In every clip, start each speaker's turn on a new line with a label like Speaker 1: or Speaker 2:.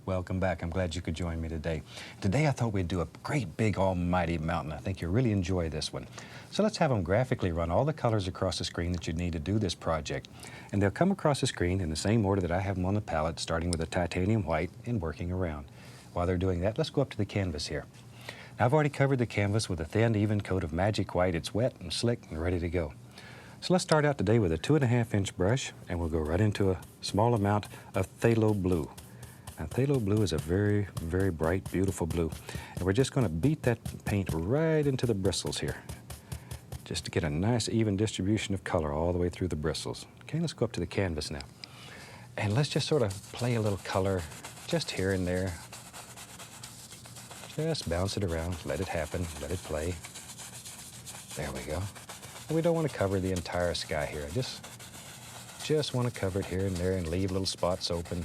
Speaker 1: Welcome back. I'm glad you could join me today. Today I thought we'd do a great big almighty mountain. I think you'll really enjoy this one. So let's have them graphically run all the colors across the screen that you need to do this project. And they'll come across the screen in the same order that I have them on the palette, starting with a titanium white and working around. While they're doing that, let's go up to the canvas here. Now, I've already covered the canvas with a thin, even coat of Magic White. It's wet and slick and ready to go. So let's start out today with a 2.5-inch brush, and we'll go right into a small amount of phthalo blue. Now, phthalo blue is a very, very bright, beautiful blue. And we're just going to beat that paint right into the bristles here, just to get a nice, even distribution of color all the way through the bristles. Okay, let's go up to the canvas now. And let's just sort of play a little color just here and there. Just bounce it around, let it happen, let it play. There we go. And we don't want to cover the entire sky here. I just want to cover it here and there and leave little spots open.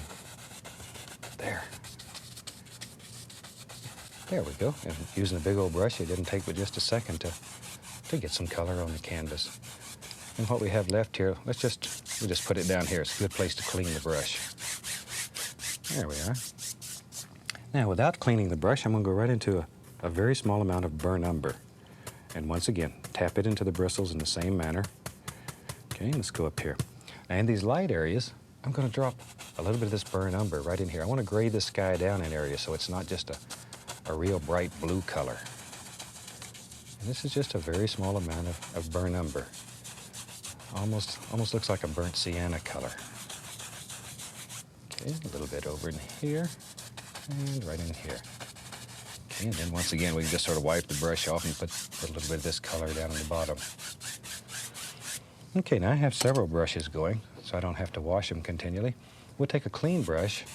Speaker 1: There we go. And using a big old brush, it didn't take but just a second to get some color on the canvas. And what we have left here, we'll just put it down here. It's a good place to clean the brush. There we are. Now, without cleaning the brush, I'm going to go right into a very small amount of burnt umber. And once again, tap it into the bristles in the same manner. Okay, let's go up here. Now, in these light areas, I'm going to drop a little bit of this burnt umber right in here. I want to gray the sky down in areas so it's not just a real bright blue color. And this is just a very small amount of burnt umber. Almost looks like a burnt sienna color. Okay, a little bit over in here and right in here. Okay, and then once again, we can just sort of wipe the brush off and put a little bit of this color down on the bottom. Okay, now I have several brushes going, so I don't have to wash them continually. We'll take a clean brush,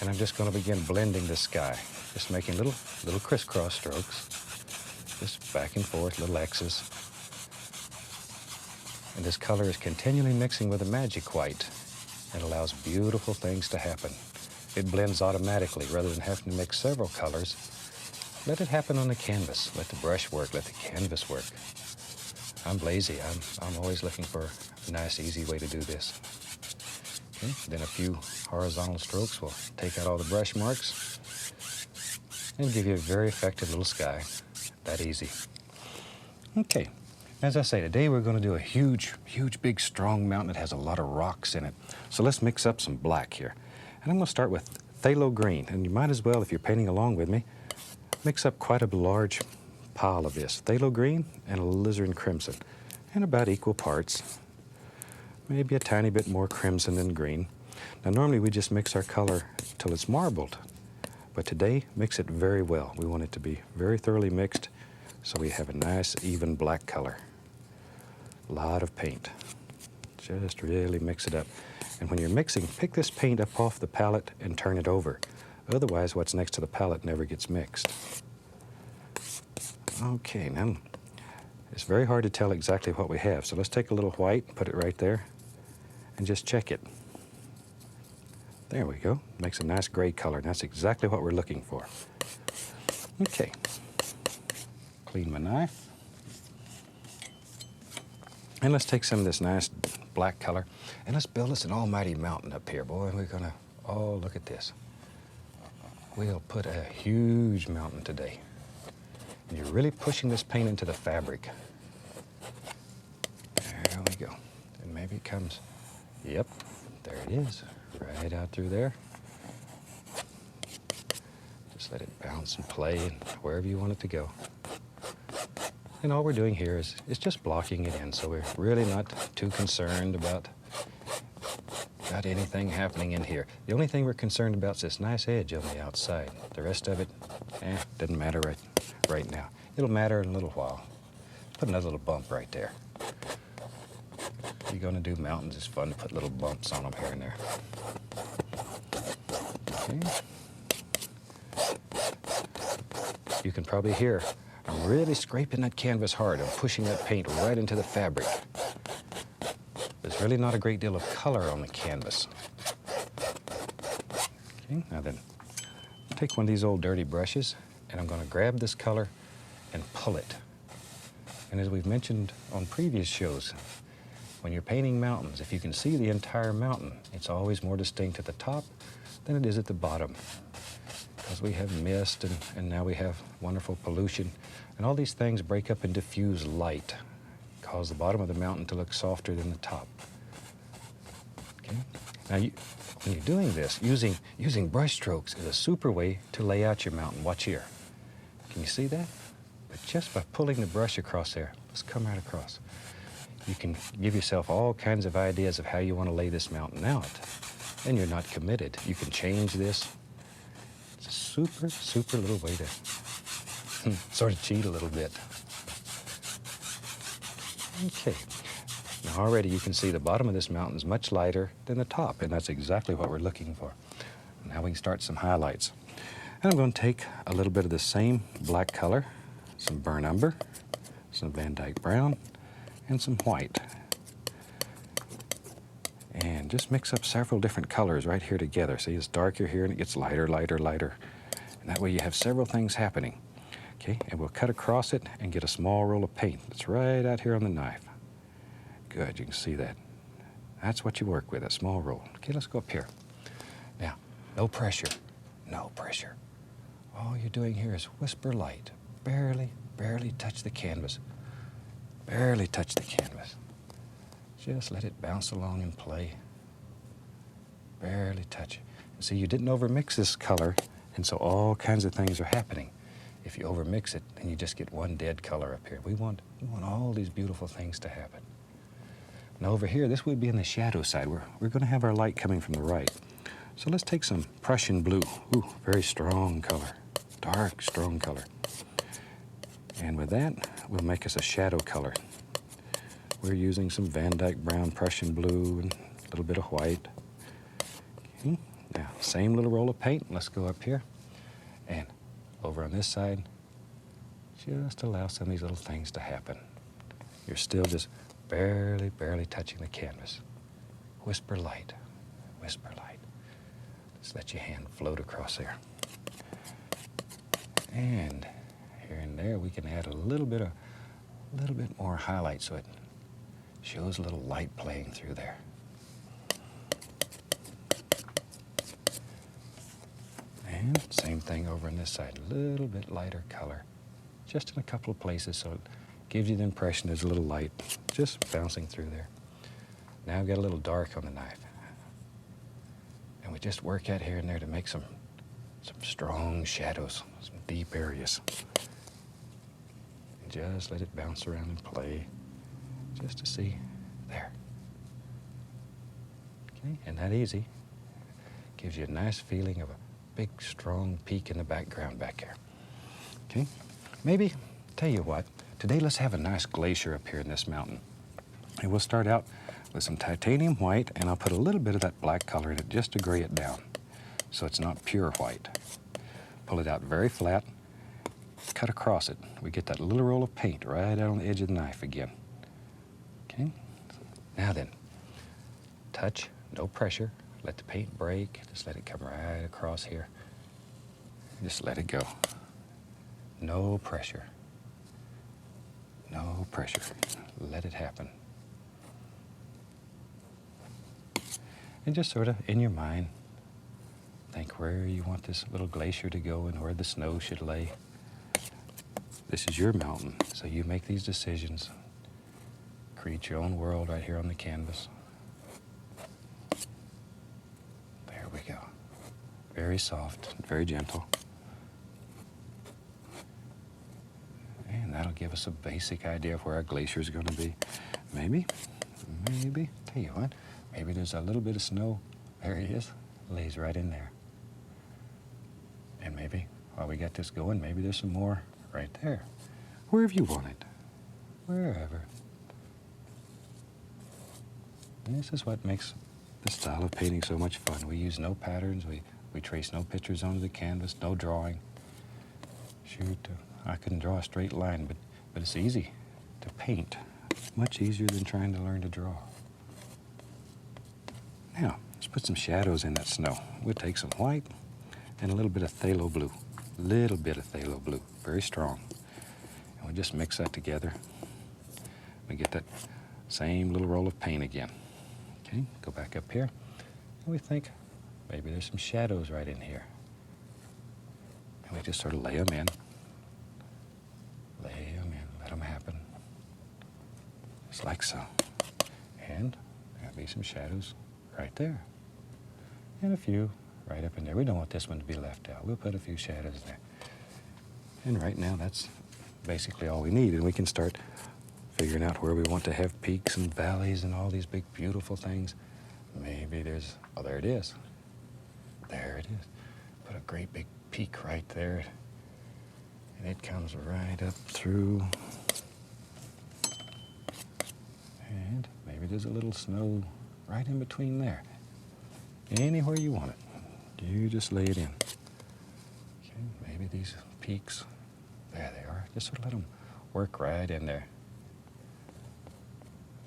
Speaker 1: and I'm just going to begin blending the sky. Just making little crisscross strokes, just back and forth, little X's. And this color is continually mixing with the Magic White. It allows beautiful things to happen. It blends automatically rather than having to mix several colors. Let it happen on the canvas. Let the brush work, let the canvas work. I'm lazy. I'm always looking for a nice, easy way to do this. Okay, then a few horizontal strokes will take out all the brush marks and give you a very effective little sky. That easy. Okay, as I say, today we're going to do a huge, big, strong mountain that has a lot of rocks in it. So let's mix up some black here. And I'm going to start with phthalo green. And you might as well, if you're painting along with me, mix up quite a large pile of this. Phthalo green and alizarin crimson, and about equal parts. Maybe a tiny bit more crimson than green. Now, normally we just mix our color till it's marbled. But today, mix it very well. We want it to be very thoroughly mixed so we have a nice, even black color. A lot of paint. Just really mix it up. And when you're mixing, pick this paint up off the palette and turn it over. Otherwise, what's next to the palette never gets mixed. Okay, now, it's very hard to tell exactly what we have. So let's take a little white, put it right there, and just check it. There we go. Makes a nice gray color. And that's exactly what we're looking for. Okay. Clean my knife. And let's take some of this nice black color and let's build us an almighty mountain up here, boy. We're gonna, oh, look at this. We'll put a huge mountain today. And you're really pushing this paint into the fabric. There we go. And maybe it comes, yep, there it is. Right out through there. Just let it bounce and play and wherever you want it to go. And all we're doing here is just blocking it in, so we're really not too concerned about anything happening in here. The only thing we're concerned about is this nice edge on the outside. The rest of it, doesn't matter right now. It'll matter in a little while. Put another little bump right there. If you're going to do mountains, it's fun to put little bumps on them here and there. Okay. You can probably hear I'm really scraping that canvas hard. I'm pushing that paint right into the fabric. There's really not a great deal of color on the canvas. Okay, now then, take one of these old dirty brushes, and I'm going to grab this color and pull it. And as we've mentioned on previous shows, when you're painting mountains, if you can see the entire mountain, it's always more distinct at the top than it is at the bottom. because we have mist and now we have wonderful pollution. And all these things break up and diffuse light, cause the bottom of the mountain to look softer than the top. Okay? Now, when you're doing this, using brush strokes is a super way to lay out your mountain. Watch here. Can you see that? But just by pulling the brush across there, let's come right across. You can give yourself all kinds of ideas of how you want to lay this mountain out. And you're not committed. You can change this. It's a super, super little way to sort of cheat a little bit. Okay. Now already you can see the bottom of this mountain is much lighter than the top, and that's exactly what we're looking for. Now we can start some highlights. And I'm going to take a little bit of the same black color, some burnt umber, some Van Dyke brown, and some white. And just mix up several different colors right here together. See, it's darker here and it gets lighter, lighter, lighter. And that way you have several things happening. Okay, and we'll cut across it and get a small roll of paint that's right out here on the knife. Good, you can see that. That's what you work with, a small roll. Okay, let's go up here. Now, no pressure, no pressure. All you're doing here is whisper light. Barely, barely touch the canvas. Barely touch the canvas. Just let it bounce along and play. Barely touch it. See, you didn't overmix this color, and so all kinds of things are happening. If you overmix it, then you just get one dead color up here. We want all these beautiful things to happen. Now over here, this would be in the shadow side. We're going to have our light coming from the right. So let's take some Prussian blue. Ooh, very strong color. Dark, strong color. And with that, we'll make us a shadow color. We're using some Van Dyke brown, Prussian blue, and a little bit of white. Okay. Now, same little roll of paint. Let's go up here. And over on this side, just allow some of these little things to happen. You're still just barely, barely touching the canvas. Whisper light, whisper light. Just let your hand float across there. And here and there, we can add a little bit more highlight so it shows a little light playing through there. And same thing over on this side, a little bit lighter color, just in a couple of places so it gives you the impression there's a little light just bouncing through there. Now we've got a little dark on the knife. And we just work out here and there to make some strong shadows, some deep areas. And just let it bounce around and play, just to see there. Okay, and that easy. Gives you a nice feeling of a big, strong peak in the background back here. Okay, maybe, tell you what, today let's have a nice glacier up here in this mountain. And we'll start out with some titanium white, and I'll put a little bit of that black color in it just to gray it down, so it's not pure white. Pull it out very flat, cut across it. We get that little roll of paint right out on the edge of the knife again. Okay, now then, touch, no pressure. Let the paint break, just let it come right across here. Just let it go. No pressure. No pressure. Let it happen. And just sort of in your mind, think where you want this little glacier to go and where the snow should lay. This is your mountain, so you make these decisions. Create your own world right here on the canvas. There we go. Very soft, very gentle. And that'll give us a basic idea of where our glacier is going to be. Maybe, tell you what, maybe there's a little bit of snow. There he is, lays right in there. And maybe, while we got this going, maybe there's some more right there. Wherever you want it, wherever. And this is what makes this style of painting so much fun. We use no patterns, we trace no pictures onto the canvas, no drawing. Shoot, I couldn't draw a straight line, but it's easy to paint. Much easier than trying to learn to draw. Now, let's put some shadows in that snow. We'll take some white and a little bit of phthalo blue. Little bit of phthalo blue, very strong. And we just mix that together. We get that same little roll of paint again. Okay, go back up here. And we think maybe there's some shadows right in here. And we just sort of lay them in. Lay them in, let them happen. Just like so. And there'll be some shadows right there. And a few right up in there. We don't want this one to be left out. We'll put a few shadows there. And right now that's basically all we need. And we can start figuring out where we want to have peaks and valleys and all these big beautiful things. Maybe there's, oh, there it is. There it is. Put a great big peak right there. And it comes right up through. And maybe there's a little snow right in between there. Anywhere you want it. You just lay it in. Okay, maybe these peaks, there they are. Just sort of let them work right in there.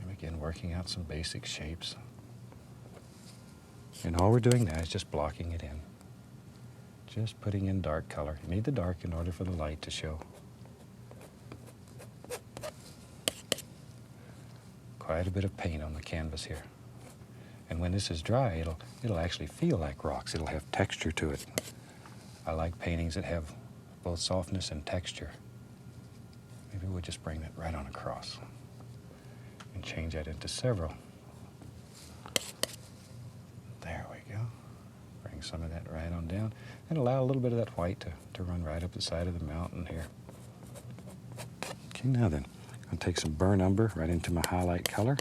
Speaker 1: And again, working out some basic shapes. And all we're doing now is just blocking it in. Just putting in dark color. You need the dark in order for the light to show. Quite a bit of paint on the canvas here. And when this is dry, it'll actually feel like rocks. It'll have texture to it. I like paintings that have both softness and texture. Maybe we'll just bring that right on across and change that into several. There we go. Bring some of that right on down and allow a little bit of that white to run right up the side of the mountain here. Okay, now then, I'm going to take some burnt umber right into my highlight color.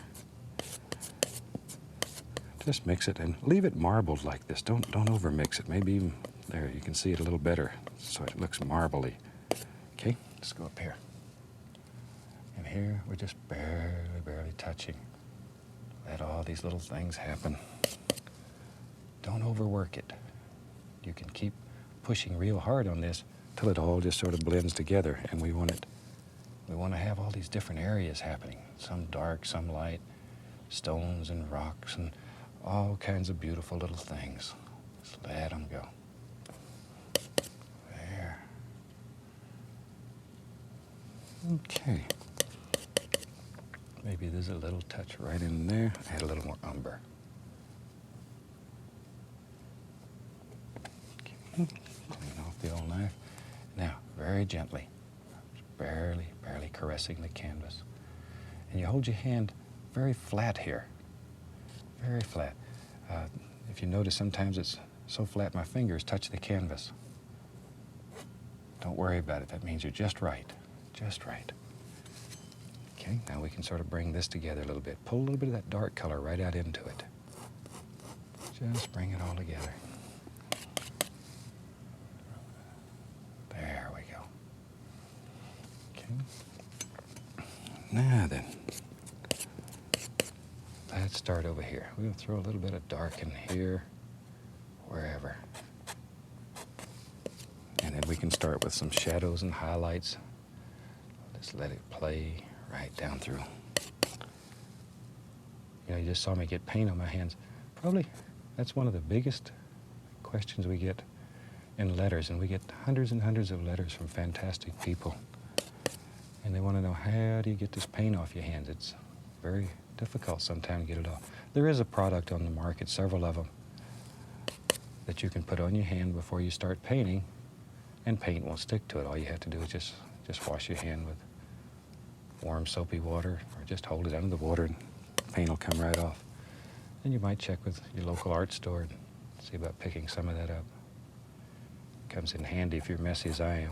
Speaker 1: Just mix it and leave it marbled like this. Don't over mix it. Maybe even there you can see it a little better so it looks marbly. Okay, let's go up here. And here we're just barely touching. Let all these little things happen. Don't overwork it. You can keep pushing real hard on this till it all just sort of blends together. And we want to have all these different areas happening. Some dark, some light, stones and rocks and all kinds of beautiful little things. Just let them go. There. Okay. Maybe there's a little touch right in there. Add a little more umber. Okay. Clean off the old knife. Now, very gently, barely caressing the canvas. And you hold your hand very flat here. Very flat. If you notice, sometimes it's so flat my fingers touch the canvas. Don't worry about it. That means you're just right. Just right. Okay, now we can sort of bring this together a little bit. Pull a little bit of that dark color right out into it. Just bring it all together. There we go. Okay. Now then, let's start over here. We'll throw a little bit of dark in here, wherever. And then we can start with some shadows and highlights. Just let it play right down through. You know, you just saw me get paint on my hands. Probably that's one of the biggest questions we get in letters, and we get hundreds and hundreds of letters from fantastic people. And they want to know, how do you get this paint off your hands? It's very difficult sometimes to get it off. There is a product on the market, several of them, that you can put on your hand before you start painting, and paint won't stick to it. All you have to do is just wash your hand with warm soapy water, or just hold it under the water and paint will come right off. And you might check with your local art store and see about picking some of that up. Comes in handy if you're messy as I am.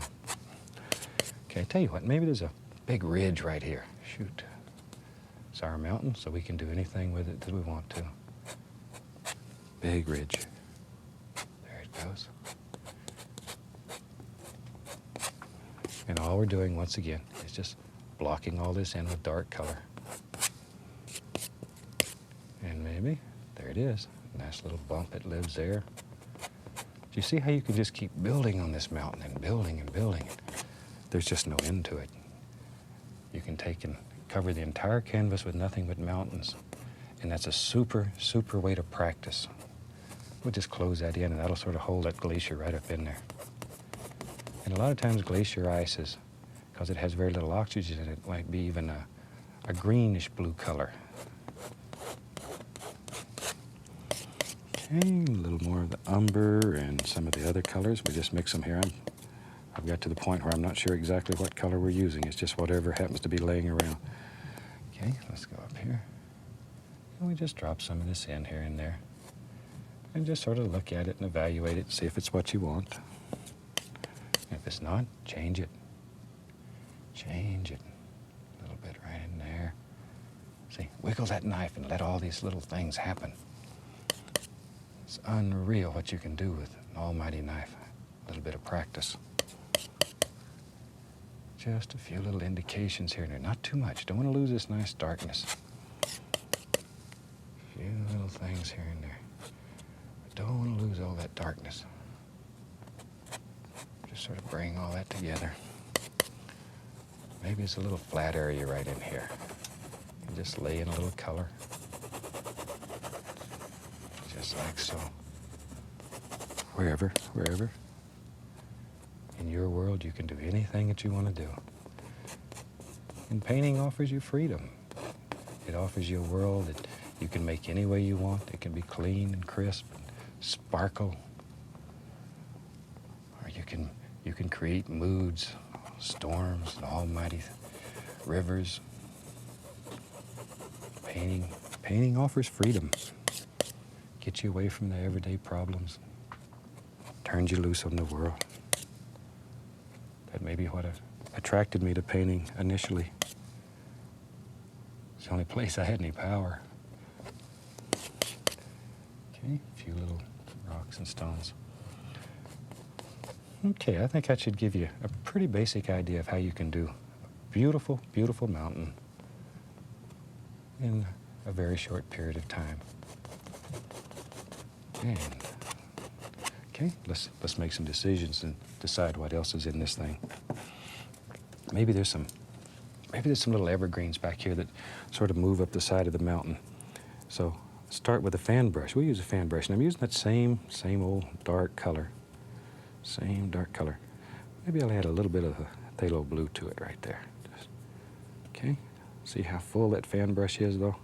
Speaker 1: Okay, I tell you what, maybe there's a big ridge right here. Shoot. It's our mountain, so we can do anything with it that we want to. Big ridge. There it goes. And all we're doing, once again, is just blocking all this in with dark color. And maybe, there it is. Nice little bump that lives there. Do you see how you can just keep building on this mountain and building and building? There's just no end to it. You can take and cover the entire canvas with nothing but mountains. And that's a super way to practice. We'll just close that in, and that'll sort of hold that glacier right up in there. And a lot of times glacier ice is, because it has very little oxygen in it, might be even a greenish blue color. Okay, a little more of the umber and some of the other colors. We just mix them here. I'm I've got to the point where I'm not sure exactly what color we're using. It's just whatever happens to be laying around. Okay, let's go up here. And we just drop some of this in here and there. And just sort of look at it and evaluate it, see if it's what you want. If it's not, change it. Change it. A little bit right in there. See, wiggle that knife and let all these little things happen. It's unreal what you can do with an almighty knife. A little bit of practice. Just a few little indications here and there. Not too much. Don't want to lose this nice darkness. A few little things here and there. But don't want to lose all that darkness. Just sort of bring all that together. Maybe it's a little flat area right in here. And just lay in a little color. Just like so. Wherever. In your world, you can do anything that you want to do. And painting offers you freedom. It offers you a world that you can make any way you want. It can be clean and crisp and sparkle. Or you can create moods, storms, and almighty rivers. Painting offers freedom. Gets you away from the everyday problems. Turns you loose on the world. That may be what attracted me to painting initially. It's the only place I had any power. Okay, a few little rocks and stones. Okay, I think that should give you a pretty basic idea of how you can do a beautiful, beautiful mountain in a very short period of time. And okay, let's make some decisions and decide what else is in this thing. Maybe there's some little evergreens back here that sort of move up the side of the mountain. So start with a fan brush. We use a fan brush, and I'm using that same old dark color. Same dark color. Maybe I'll add a little bit of a phthalo blue to it right there. Just, okay, see how full that fan brush is though?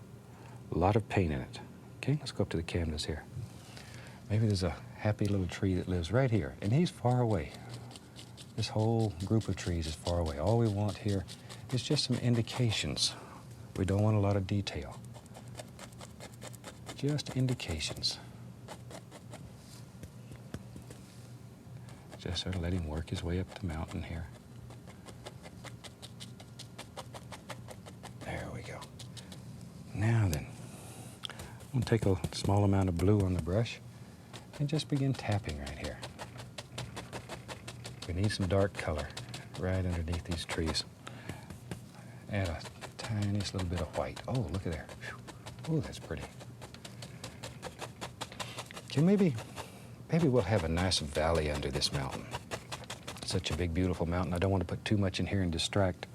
Speaker 1: A lot of paint in it. Okay, let's go up to the canvas here. Maybe there's a happy little tree that lives right here, and he's far away. This whole group of trees is far away. All we want here is just some indications. We don't want a lot of detail. Just indications. Just sort of let him work his way up the mountain here. There we go. Now then, I'm going to take a small amount of blue on the brush and just begin tapping right here. We need some dark color right underneath these trees. Add a tiniest little bit of white. Oh, look at there. Oh, that's pretty. Okay, maybe we'll have a nice valley under this mountain. Such a big, beautiful mountain. I don't want to put too much in here and distract.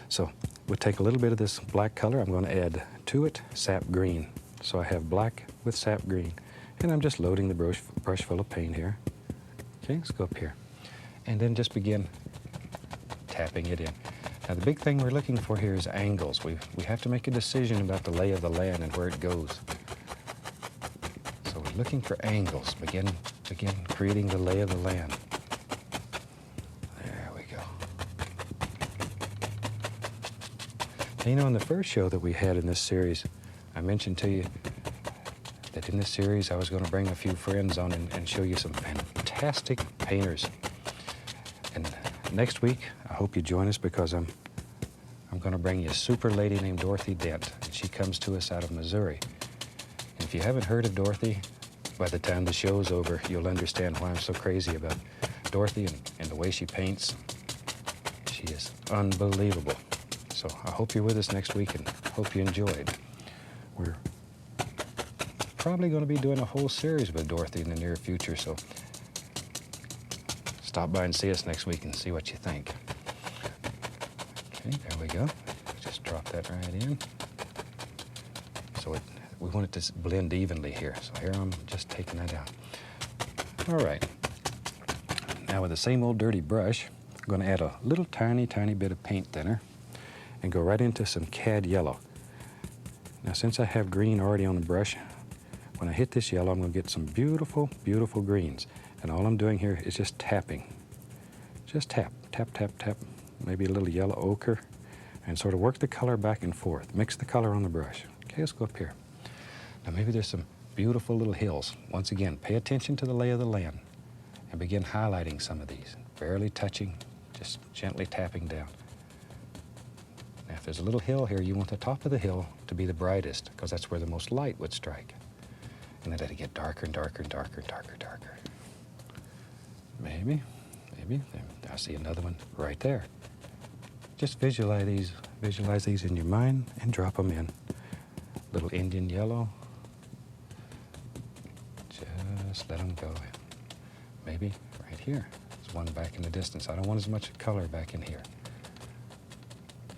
Speaker 1: So we'll take a little bit of this black color. I'm going to add to it sap green. So I have black with sap green. And I'm just loading the brush full of paint here. Okay, let's go up here. And then just begin tapping it in. Now the big thing we're looking for here is angles. We have to make a decision about the lay of the land and where it goes. So we're looking for angles. Begin creating the lay of the land. There we go. Now, you know, in the first show that we had in this series, I mentioned to you that in this series I was going to bring a few friends on and show you some fantastic painters. And next week, I hope you join us because I'm going to bring you a super lady named Dorothy Dent. And she comes to us out of Missouri. And if you haven't heard of Dorothy, by the time the show's over, you'll understand why I'm so crazy about Dorothy and the way she paints. She is unbelievable. So I hope you're with us next week and hope you enjoyed. We're probably going to be doing a whole series with Dorothy in the near future, so stop by and see us next week and see what you think. Okay, there we go. Just drop that right in. So we want it to blend evenly here. So here I'm just taking that out. All right. Now with the same old dirty brush, I'm going to add a little tiny bit of paint thinner and go right into some cad yellow. Now since I have green already on the brush, when I hit this yellow, I'm going to get some beautiful, beautiful greens. And all I'm doing here is just tapping Just tap, tap, tap, tap, maybe a little yellow ochre, and sort of work the color back and forth. Mix the color on the brush. Okay, let's go up here. Now maybe there's some beautiful little hills. Once again, pay attention to the lay of the land and begin highlighting some of these, barely touching, just gently tapping down. Now if there's a little hill here, you want the top of the hill to be the brightest because that's where the most light would strike. And then it'll get darker and darker and darker and darker and darker. Maybe, I see another one right there. Just visualize these in your mind and drop them in. Little Indian yellow. Just let them go. Maybe right here. There's one back in the distance. I don't want as much color back in here.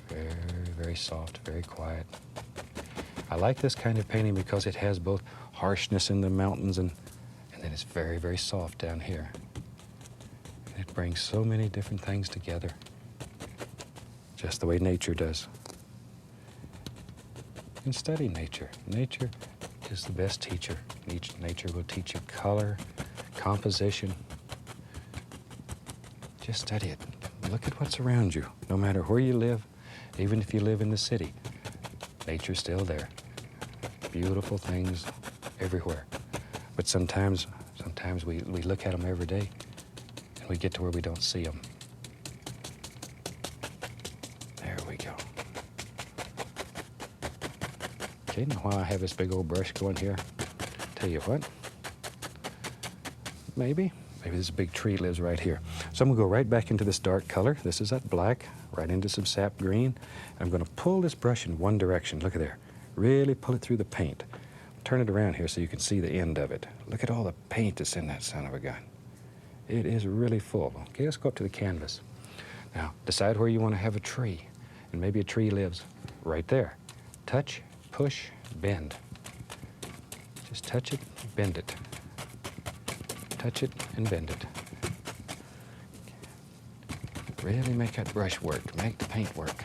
Speaker 1: Very, very soft, very quiet. I like this kind of painting because it has both harshness in the mountains and then it's very, very soft down here. And it brings so many different things together, just the way nature does. You can study nature. Nature is the best teacher. Nature will teach you color, composition. Just study it. Look at what's around you. No matter where you live, even if you live in the city, nature's still there. Beautiful things everywhere. But sometimes we look at them every day and we get to where we don't see them. There we go. Okay, now while I have this big old brush going here, tell you what, maybe this big tree lives right here. So I'm gonna go right back into this dark color. This is that black, right into some sap green. I'm gonna pull this brush in one direction. Look at there. Really pull it through the paint. Turn it around here so you can see the end of it. Look at all the paint that's in that son of a gun. It is really full. Okay, let's go up to the canvas. Now, decide where you want to have a tree. And maybe a tree lives right there. Touch, push, bend. Just touch it, bend it. Touch it and bend it. Really make that brush work. Make the paint work.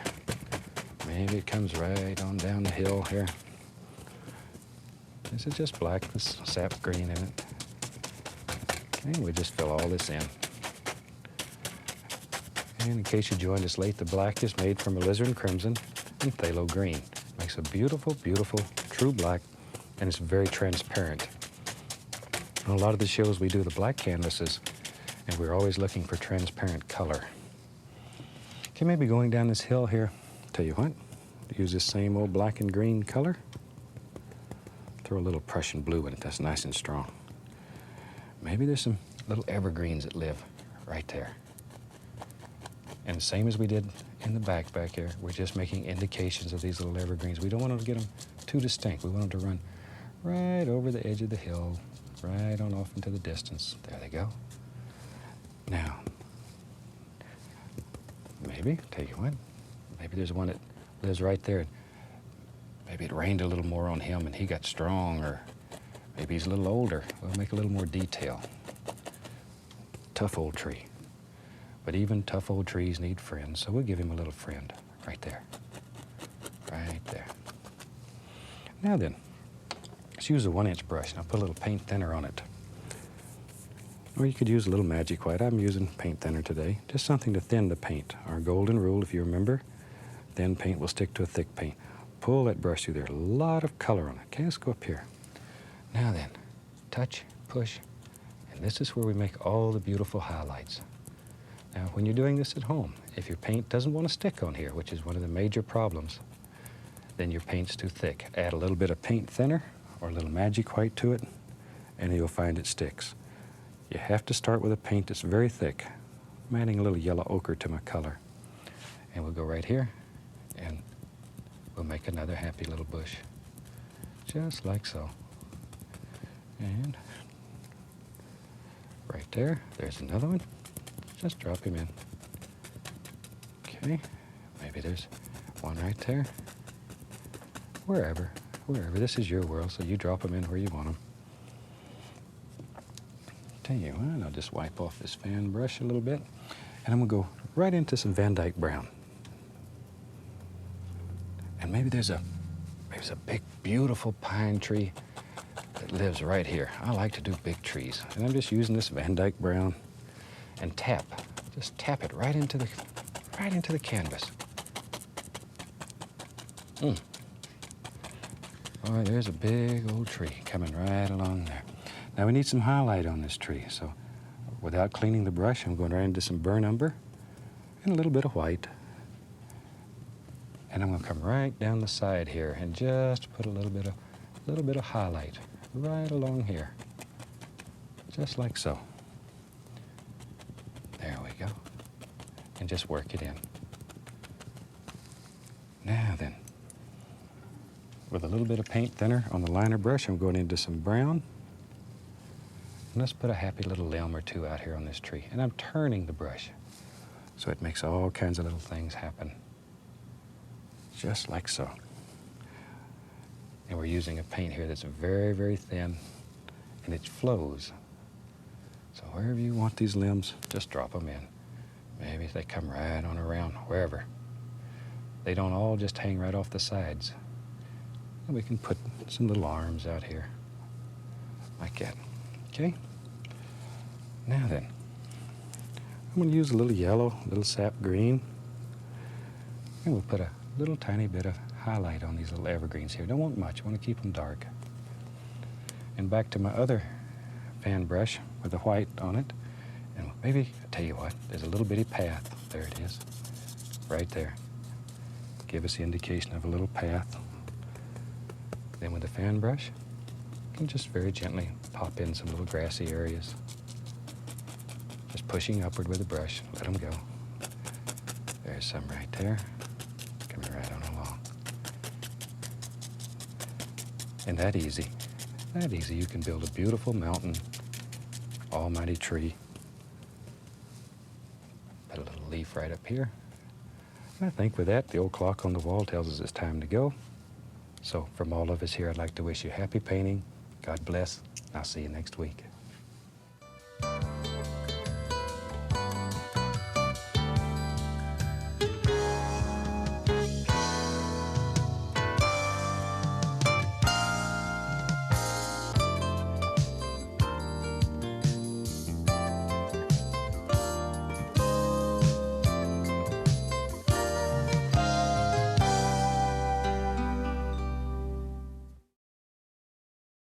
Speaker 1: Maybe it comes right on down the hill here. This is just black, this sap green in it. Okay, we just fill all this in. And in case you joined us late, the black is made from alizarin crimson and phthalo green. Makes a beautiful, beautiful, true black, and it's very transparent. On a lot of the shows we do the black canvases, and we're always looking for transparent color. Okay, maybe going down this hill here, tell you what, use this same old black and green color. Throw a little Prussian blue in it, that's nice and strong. Maybe there's some little evergreens that live right there. And the same as we did in the back here, we're just making indications of these little evergreens. We don't want to get them too distinct. We want them to run right over the edge of the hill, right on off into the distance. There they go. Now, maybe, tell you what, maybe there's one that lives right there. Maybe it rained a little more on him and he got strong, or maybe he's a little older. We'll make a little more detail. Tough old tree. But even tough old trees need friends, so we'll give him a little friend right there. Right there. Now then, let's use a 1-inch brush and I'll put a little paint thinner on it. Or you could use a little Magic White. I'm using paint thinner today. Just something to thin the paint. Our golden rule, if you remember, thin paint will stick to a thick paint. Pull that brush through there. A lot of color on it. Okay, let's go up here. Now then, touch, push, and this is where we make all the beautiful highlights. Now, when you're doing this at home, if your paint doesn't want to stick on here, which is one of the major problems, then your paint's too thick. Add a little bit of paint thinner or a little Magic White to it, and you'll find it sticks. You have to start with a paint that's very thick. I'm adding a little yellow ochre to my color. And we'll go right here, and we'll make another happy little bush. Just like so. And right there, there's another one. Just drop him in. Okay, maybe there's one right there. Wherever. This is your world, so you drop them in where you want them. Tell you what, I'll just wipe off this fan brush a little bit, and I'm gonna go right into some Van Dyke brown. And maybe there's a big, beautiful pine tree that lives right here. I like to do big trees, and I'm just using this Van Dyke brown and tap Just tap it right into the canvas. Boy, there's a big old tree coming right along there. Now we need some highlight on this tree, so without cleaning the brush, I'm going right into some burnt umber and a little bit of white. And I'm going to come right down the side here and just put a little bit of highlight right along here, just like so. There we go. And just work it in. Now then, with a little bit of paint thinner on the liner brush, I'm going into some brown. And let's put a happy little limb or two out here on this tree. And I'm turning the brush so it makes all kinds of little things happen. Just like so. And we're using a paint here that's very, very thin, and it flows. So wherever you want these limbs, just drop them in. Maybe they come right on around, wherever. They don't all just hang right off the sides. And we can put some little arms out here, like that. Okay? Now then, I'm going to use a little yellow, a little sap green, and we'll put a little tiny bit of highlight on these little evergreens here. Don't want much, I want to keep them dark. And back to my other fan brush with the white on it. And maybe, I'll tell you what, there's a little bitty path. There it is, right there. Give us the indication of a little path. Then with the fan brush, you can just very gently pop in some little grassy areas. Just pushing upward with the brush, let them go. There's some right there. Coming right on along. And that easy, you can build a beautiful mountain, almighty tree. Put a little leaf right up here. And I think with that, the old clock on the wall tells us it's time to go. So from all of us here, I'd like to wish you happy painting. God bless. I'll see you next week.